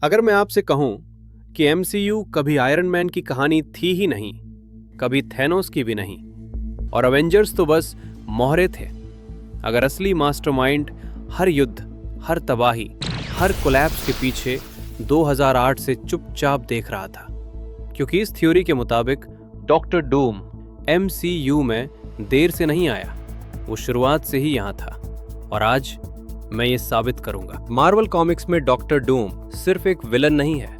अगर मैं आपसे कहूं कि एमसीयू कभी आयरन मैन की कहानी थी ही नहीं, कभी थैनोस की भी नहीं, और अवेंजर्स तो बस मोहरे थे, अगर असली मास्टरमाइंड हर युद्ध, हर तबाही, हर कोलैप्स के पीछे 2008 से चुपचाप देख रहा था, क्योंकि इस थ्योरी के मुताबिक डॉक्टर डूम एमसीयू में देर से नहीं आया, वो शुरुआत से ही यहां था। और आज मैं ये साबित करूंगा। मार्वल कॉमिक्स में डॉक्टर डूम सिर्फ एक विलन नहीं है,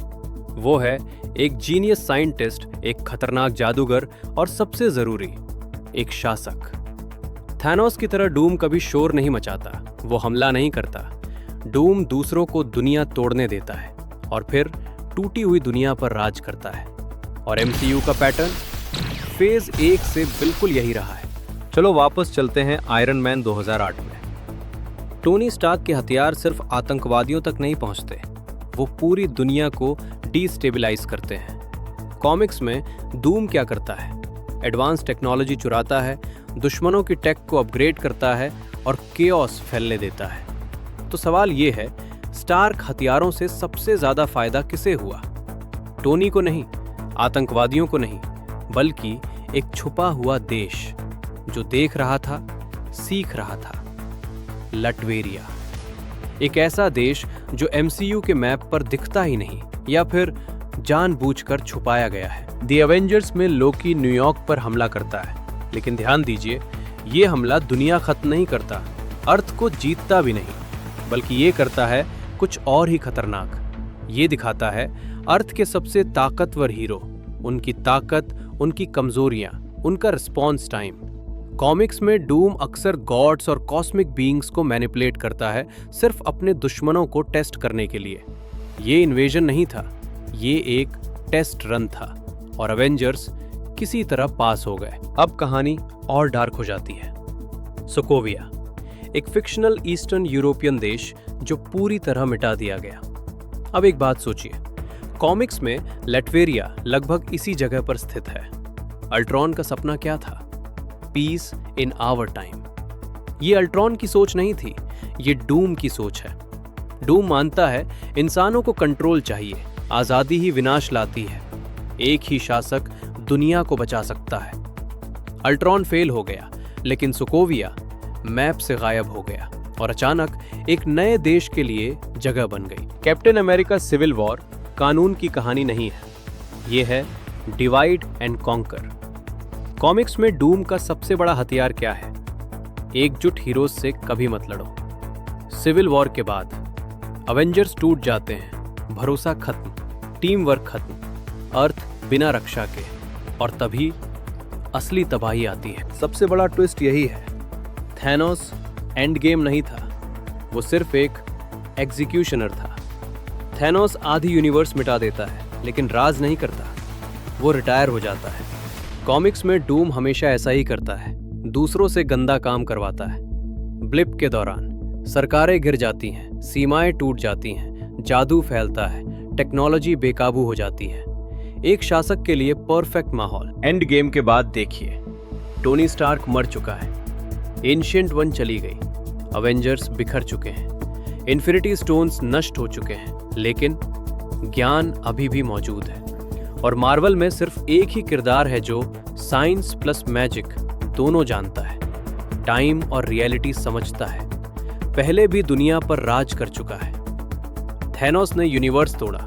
वो है एक जीनियस साइंटिस्ट, एक खतरनाक जादूगर और सबसे जरूरी एक शासक। थैनोस की तरह डूम कभी शोर नहीं मचाता, वो हमला नहीं करता। डूम दूसरों को दुनिया तोड़ने देता है और फिर टूटी हुई दुनिया पर राज करता है। और एमसीयू का पैटर्न फेज 1 से बिल्कुल यही रहा है। चलो वापस चलते हैं आयरन मैन 2008 में। टोनी स्टार्क के हथियार सिर्फ आतंकवादियों तक नहीं पहुंचते, वो पूरी दुनिया को डिस्टेबलाइज करते हैं। कॉमिक्स में डूम क्या करता है? एडवांस टेक्नोलॉजी चुराता है, दुश्मनों की टेक को अपग्रेड करता है और केओस फैलने देता है। तो सवाल ये है, स्टार्क हथियारों से सबसे ज्यादा फायदा किसे हुआ? टोनी को नहीं, आतंकवादियों को नहीं, बल्कि एक छुपा हुआ देश जो देख रहा था, सीख रहा था। लटवेरिया, एक ऐसा देश जो एमसीयू के मैप पर दिखता ही नहीं या फिर जानबूझकर छुपाया गया है। द एवेंजर्स में लोकी न्यूयॉर्क पर हमला करता है, लेकिन ध्यान दीजिए, ये हमला दुनिया खत्म नहीं करता, अर्थ को जीतता भी नहीं, बल्कि ये करता है कुछ और ही खतरनाक। ये दिखाता है अर्थ के सबसे ताकतवर हीरो, उनकी ताकत, उनकी कमजोरियां, उनका रिस्पॉन्स टाइम। कॉमिक्स में डूम अक्सर गॉड्स और कॉस्मिक बीइंग्स को मैनिपुलेट करता है, सिर्फ अपने दुश्मनों को टेस्ट करने के लिए। ये इन्वेजन नहीं था, ये एक टेस्ट रन था, और अवेंजर्स किसी तरह पास हो गए। अब कहानी और डार्क हो जाती है। सोकोविया, एक फिक्शनल ईस्टर्न यूरोपियन देश जो पूरी तरह मिटा दिया गया। अब एक बात सोचिए, कॉमिक्स में लटवेरिया लगभग इसी जगह पर स्थित है। अल्ट्रॉन का सपना क्या था? Peace in our time. ये अल्ट्रॉन की सोच नहीं थी, ये डूम की सोच है। डूम मानता है इंसानों को कंट्रोल चाहिए, आजादी ही विनाश लाती है, एक ही शासक दुनिया को बचा सकता है। अल्ट्रॉन फेल हो गया, लेकिन सोकोविया मैप से गायब हो गया और अचानक एक नए देश के लिए जगह बन गई। कैप्टन अमेरिका सिविल वॉर कानून की कहानी नहीं है, ये है डिवाइड एंड कॉन्कर। कॉमिक्स में डूम का सबसे बड़ा हथियार क्या है? एकजुट हीरोज से कभी मत लड़ो। सिविल वॉर के बाद अवेंजर्स टूट जाते हैं, भरोसा खत्म, टीम वर्क खत्म, अर्थ बिना रक्षा के, और तभी असली तबाही आती है। सबसे बड़ा ट्विस्ट यही है, थैनोस एंड गेम नहीं था, वो सिर्फ एक एग्जीक्यूशनर था। थैनोस आधी यूनिवर्स मिटा देता है, लेकिन राज नहीं करता, वो रिटायर हो जाता है। कॉमिक्स में डूम हमेशा ऐसा ही करता है, दूसरों से गंदा काम करवाता है। ब्लिप के दौरान सरकारें गिर जाती हैं, सीमाएं टूट जाती हैं, जादू फैलता है, टेक्नोलॉजी बेकाबू हो जाती है। एक शासक के लिए परफेक्ट माहौल। एंड गेम के बाद देखिए, टोनी स्टार्क मर चुका है, एंशिएंट वन चली गई, अवेंजर्स बिखर चुके हैं, इन्फिनिटी स्टोन्स नष्ट हो चुके हैं, लेकिन ज्ञान अभी भी मौजूद है। और मार्वल में सिर्फ एक ही किरदार है जो साइंस प्लस मैजिक दोनों जानता है, टाइम और रियलिटी समझता है, पहले भी दुनिया पर राज कर चुका है। थैनोस ने यूनिवर्स तोड़ा,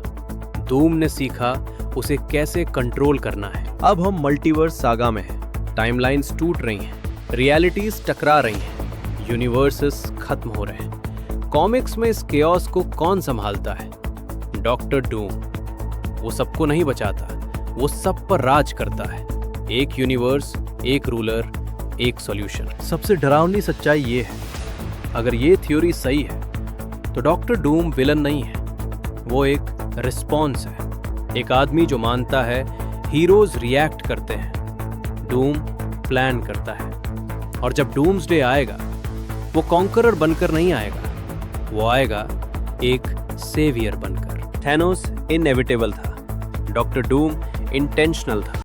डूम ने सीखा उसे कैसे कंट्रोल करना है। अब हम मल्टीवर्स सागा में हैं, टाइमलाइंस टूट रही हैं, रियलिटीज टकरा रही हैं, यूनिवर्सेस खत्म हो रहे हैं। कॉमिक्स में इस केओस को कौन संभालता है? डॉक्टर डूम। वो सबको नहीं बचाता, वो सब पर राज करता है। एक यूनिवर्स, एक रूलर, एक सॉल्यूशन। सबसे डरावनी सच्चाई ये है, अगर ये थ्योरी सही है तो डॉक्टर डूम विलन नहीं है, वो एक रिस्पॉन्स है, एक आदमी जो मानता है हीरोज रिएक्ट करते हैं, डूम प्लान करता है। और जब डूम्सडे आएगा, वो कॉन्करर बनकर नहीं आएगा, वो आएगा एक सेवियर बनकर। थैनोस इनएविटेबल था, डॉक्टर डूम इंटेंशनल था।